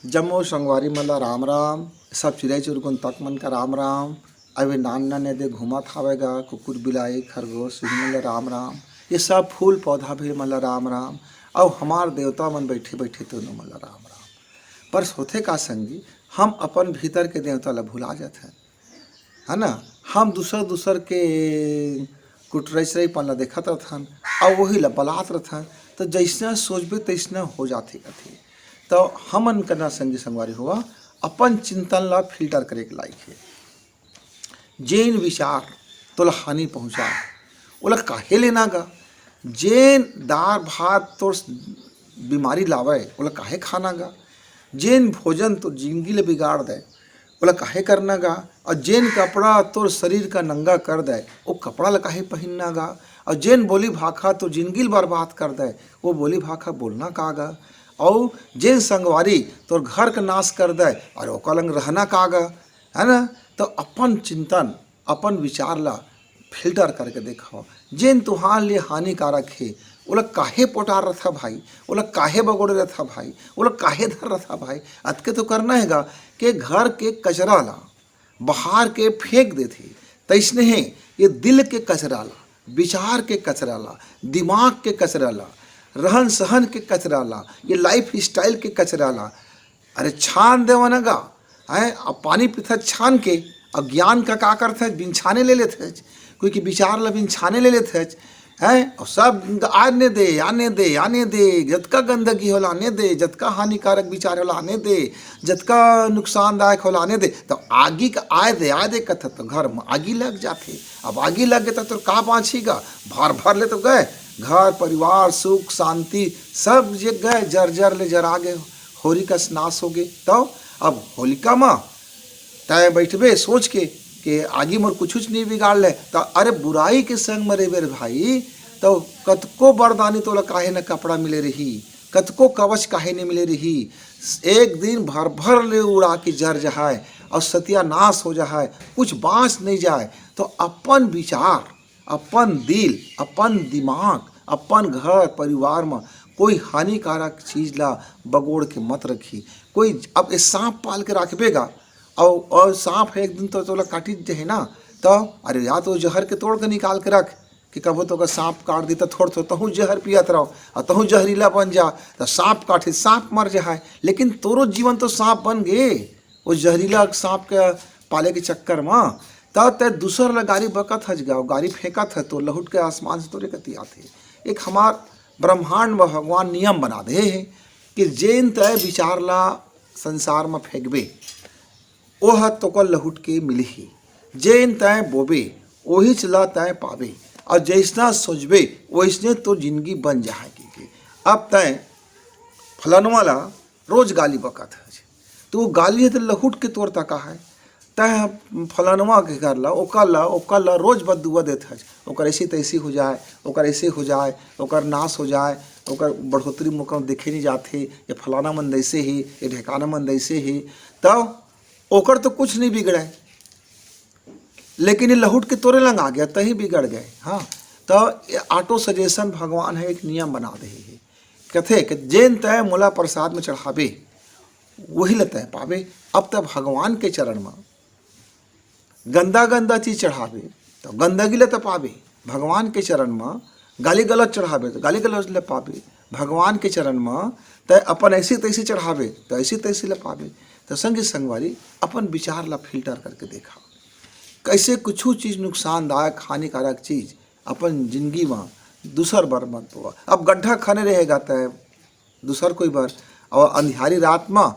जम्मो संगवारी मन ला राम राम। सब चिड़ै चुरगुन तक मन का राम राम। अबे नान नाने दे घूमत हावेगा कुकुर बिलाई खरगोश मन ला राम राम। ये सब फूल पौधा भी मन ला राम राम। और हमार देवता मन बैठे बैठे तो मन ला राम राम। पर होथे का संगी, हम अपन भीतर के देवता ला भुला जाते है ना। हम दूसर दूसर के कुटरई पन ला देखत रहथन और वही ला बलात रहथन। तो जैसा सोचबे तैसना हो जाथे कथे। तो हमन करना संगी संगवारी हुआ अपन चिंतन ला फिल्टर करे के लायक है। जेन विचार तोला हानि पहुँचा ओला काहे लेना गा। जेन दार भात तो बीमारी लावे ओला काहे खाना गा। जेन भोजन तो जिंदगी ले बिगाड़ दे ओला काहे करना गा। और जेन कपड़ा तो शरीर का नंगा कर दे वो कपड़ा ला काहे पहनना गा। और जेन बोली भाखा तो जिंदगी बर्बाद कर दे वो बोली भाखा बोलना का गा। और जेन संगवारी तो घर का नाश कर दे और ओका लंग रहना का गा, है ना। तो अपन चिंतन अपन विचार ला फिल्टर करके देखो। जेन तुहार लिए हानिकारक है ओला काहे पोटार रथा भाई, ओला काहे बगोड़े रथा भाई, ओला काहे धर रथा भाई। अतके तो करना हैगा कि घर के कचरा ला बाहर के फेंक देते। तैसने है ये दिल के कचरा ला, विचार के कचरा ला, दिमाग के कचरा ला, रहन सहन के कचरा ला, ये लाइफ स्टाइल के कचरा ला। अरे छान देवना गा है। अब पानी पीता छान के अज्ञान का करते बिन छाने ले लेते क्योंकि विचार ला बिन छाने ले लेते हैं। और सब आने दे जतका गंदगी होला आने दे, जतका हानिकारक विचार होला आने दे, जतका नुकसानदायक होला आने दे। तो आगी का आए दे कथ तो घर में आगी लग जाते। अब आगी लग गए तो का बाँची गा। भर ले तो गए घर परिवार सुख शांति सब जे गए जर ले जरा गए होरी का नाश हो गए। तो अब होलिका माँ तय बैठबे सोच के कि आगे मोर कुछ नहीं बिगाड़ ले। तो अरे बुराई के संग मरे बेर भाई तो कतको बरदानी तोला काहे न कपड़ा मिले रही, कतको कवच काहे नहीं मिले रही। एक दिन भर ले उड़ा के जर जाए और सत्यानाश हो जाए, कुछ बाँच नहीं जाए। तो अपन विचार अपन दिल अपन दिमाग अपन घर परिवार में कोई हानिकारक चीज़ ला बगोड़ के मत रखी। कोई अब ये सांप पाल के रखबेगा और सांप एक दिन तो तोला काटी जाए ना। तो अरे या तो जहर के तोड़ के निकाल के रख कि कबो तो का सांप काट दी तो थोड़ तहूँ जहर पियत रहो और तहूँ जहरीला बन जा। तो सांप काटे सांप मर जाए, लेकिन तोरो जीवन तो सांप बन गए वो जहरीला सांप के पाले के चक्कर में। तब ते दूसर ला गाड़ी बकत हज गया गाड़ी फेंकत है तो लहुट के आसमान से तोरे कती आते। एक हमार ब्रह्मांड में भगवान नियम बना दे है कि जेन तय विचार ला संसार में फेंकबे ओह तो को लहुट के मिलही। जेन तय बोबे वही चला तय पावे और जैसना सोचबे वैसने तो जिंदगी बन जाएगी। अब तय फलानवा ला रोज गाली बकत है तो वो गाली है तो लहुट के तोड़ तक है। तय फलानवा के कर ला ओकर ला रोज बदुआ देते है। ओकर ऐसी तैसी हो जाए, ओकर ऐसे हो जाए, ओकर नाश हो जाए, ओकर बढ़ोतरी मौका देखे नहीं जाते। ये फलाना मन ऐसे ही, ये ढेकाना मन ऐसे ही। तब ओकर तो कुछ नहीं बिगड़े, लेकिन ये लहुट के तोरे लंग आ गया तही बिगड़ गए। हाँ, तो ऑटो सजेशन भगवान है एक नियम बना दे है। कथे कि जेन तय मोला प्रसाद में चढ़ावे वही ल तय पावे। अब तक भगवान के चरण में गंदा चीज चढ़ावे तो गंदगी ले तो पावे। भगवान के चरण में गाली गलत चढ़ावे तो गाली गलत ले पावे। भगवान के चरण में तय अपन ऐसी तैसी चढ़ावे तो ऐसी तैसी ले पावे। तो संगी संगवारी अपन विचार ला फिल्टर करके देखा कैसे कुछ चीज़ नुकसानदायक हानिकारक चीज़ अपन जिंदगी में दूसर बार मत हुआ। अब गड्ढा खाने रहेगा तय दूसर कोई बार और अंधियारी रात में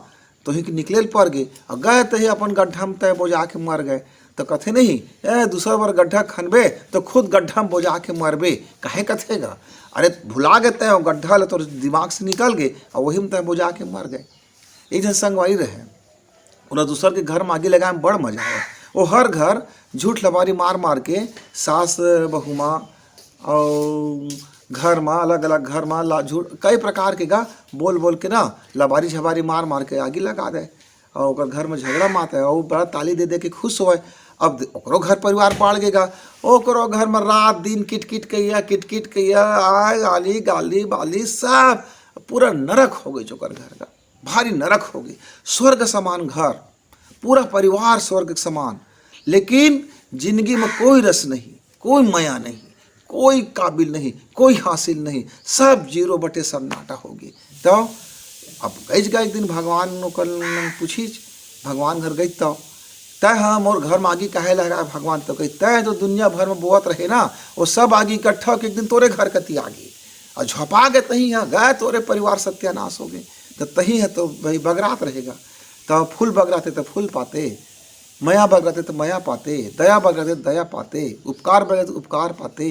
तो ही निकले पड़ गए और गए तो ही अपन गड्ढा में तय बोझा के मर गए। तो कथे नहीं दूसरा बार गड्ढा खनबे तो खुद गड्ढा में बोझा के मरबे काहे कथेगा। अरे भुला गए तय गड्ढा ले तो दिमाग से निकल गए और वही में तय बोझा के मर गए। एक जन संगवारी रहे उन्हें दूसर के घर में आगे लगाए में बड़ मजा आया। वो हर घर झूठ लबारी मार के सास बहू माँ और घर में अलग अलग घर में झूठ कई प्रकार के गा बोल के ना लबारी झबारी मार के आगे लगा दे और घर में झगड़ा मात है और बड़ा ताली दे के खुश हो। अब ओकरो घर परिवार पाड़ गेगा ओकरो घर में रात दिन किट किट कैया आय गाली बाली सब पूरा नरक हो गई ओकर घर का। भारी नरक होगी। स्वर्ग समान घर, पूरा परिवार स्वर्ग के समान, लेकिन जिंदगी में कोई रस नहीं, कोई माया नहीं, कोई काबिल नहीं, कोई हासिल नहीं, सब जीरो बटे सन्नाटा होगी। तो अब गई एक दिन भगवान कल पूछी, भगवान घर गई तो तय हम और घर में आगी कहे लगा भगवान, तो कही तय तो दुनिया भर में बोअत रहे ना, वो सब आगी इकट्ठा होकर एक दिन तोरे घर कती आगी और झपा गए, तही यहाँ गए तोरे परिवार सत्यानाश हो गए। तो तही है तो भाई बगरात रहेगा। तो फूल बगराते तो फूल पाते, मया बगराते तो मया पाते, दया बगराते तो दया पाते, उपकार बगराते तो उपकार पाते,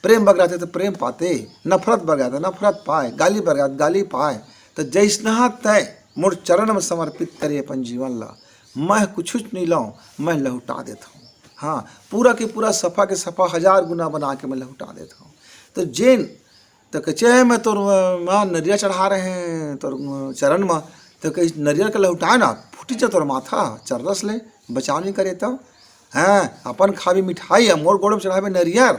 प्रेम बगराते तो प्रेम पाते, नफरत बगराते नफरत पाए, गाली बगराते गाली पाए। तो जैसना तय मोर चरण में समर्पित करे अपन जीवन ला, मैं कुछ नहीं लाऊं, मैं लहुटा देता हूँ। हाँ, पूरा के पूरा सफ़ा के सफ़ा 1000 गुना बना के मैं लहुटा देता हूँ। तो जैन तो कचे मैं तो माँ नरिया चढ़ा रहे हैं तो चरण में, तो कहीं नरियर के लहुटाए ना फूटी जा तोर माथा, चरस ले बचाव नहीं करे। तो हाँ, अपन खावी मिठाई मोर गोड़ में चढ़ावे नरियर,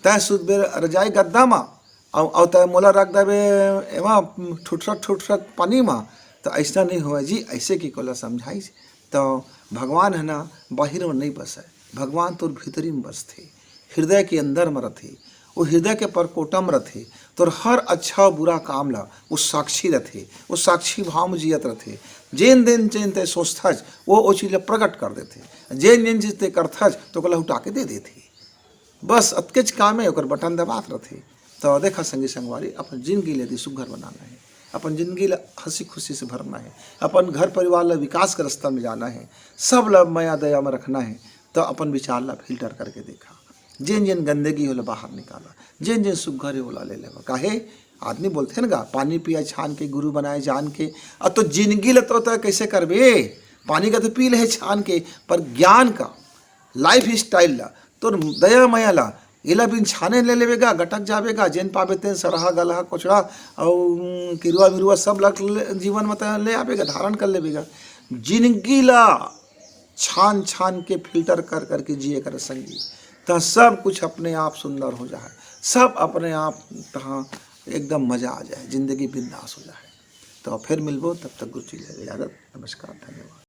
तय सुध बेर रजाई गद्दा में और तय मोला रख देवे एवं ठुठरक पानी में। तो ऐसा नहीं हुआ जी, ऐसे की कोला समझाई। तो भगवान है ना बाहर में नहीं बसे, भगवान तो भीतरी में बसते, हृदय के अंदर में रहते, वो हृदय के परकोटा में रहते। तो हर अच्छा बुरा काम ला वो साक्षी रहते, वो साक्षी भाव में जियत रहते। जेन दिन चेन ते सोचथज वो चीज़ प्रकट कर देते, जेन जेन चीज ते करथज तो ओला उठा के दे देते। बस अतकेच काम है, बटन दबात रहते। तो देखा संगी संगवारी, अपन जिंदगी ले सुघर बनाना है, अपन जिंदगी ला हंसी खुशी से भरना है, अपन घर परिवार ला विकास के रास्ता में जाना है, सब ला माया दया में रखना है। तो अपन विचार ला फिल्टर करके देखा, जिन जिन गंदगी होला बाहर निकाला, जिन जिन सुघर है ओला ले लेवा। काहे आदमी बोलते हैं ना, पानी पिया छान के गुरु बनाए जान के। अब तो जिंदगी ला तो कैसे करबे, पानी का तो पी ले छान के, पर ज्ञान का लाइफ स्टाइल ला तो दया माया ला इला बिन छाने ले लेवेगा, गटक जावेगा, जेन पावे तेन सरहा गलहा कोचड़ा और किरुआ मिरुआ सब लग जीवन में ले आवेगा, धारण कर लेवेगा। जिंदगी ला छान छान के फिल्टर कर करके जिए कर संगी, तो सब कुछ अपने आप सुंदर हो जाए, सब अपने आप तहाँ एकदम मजा आ जाए, जिंदगी बिंदास हो जाए। तो फिर मिलबो, तब तक गुरु जी ले इजाजत, नमस्कार, धन्यवाद।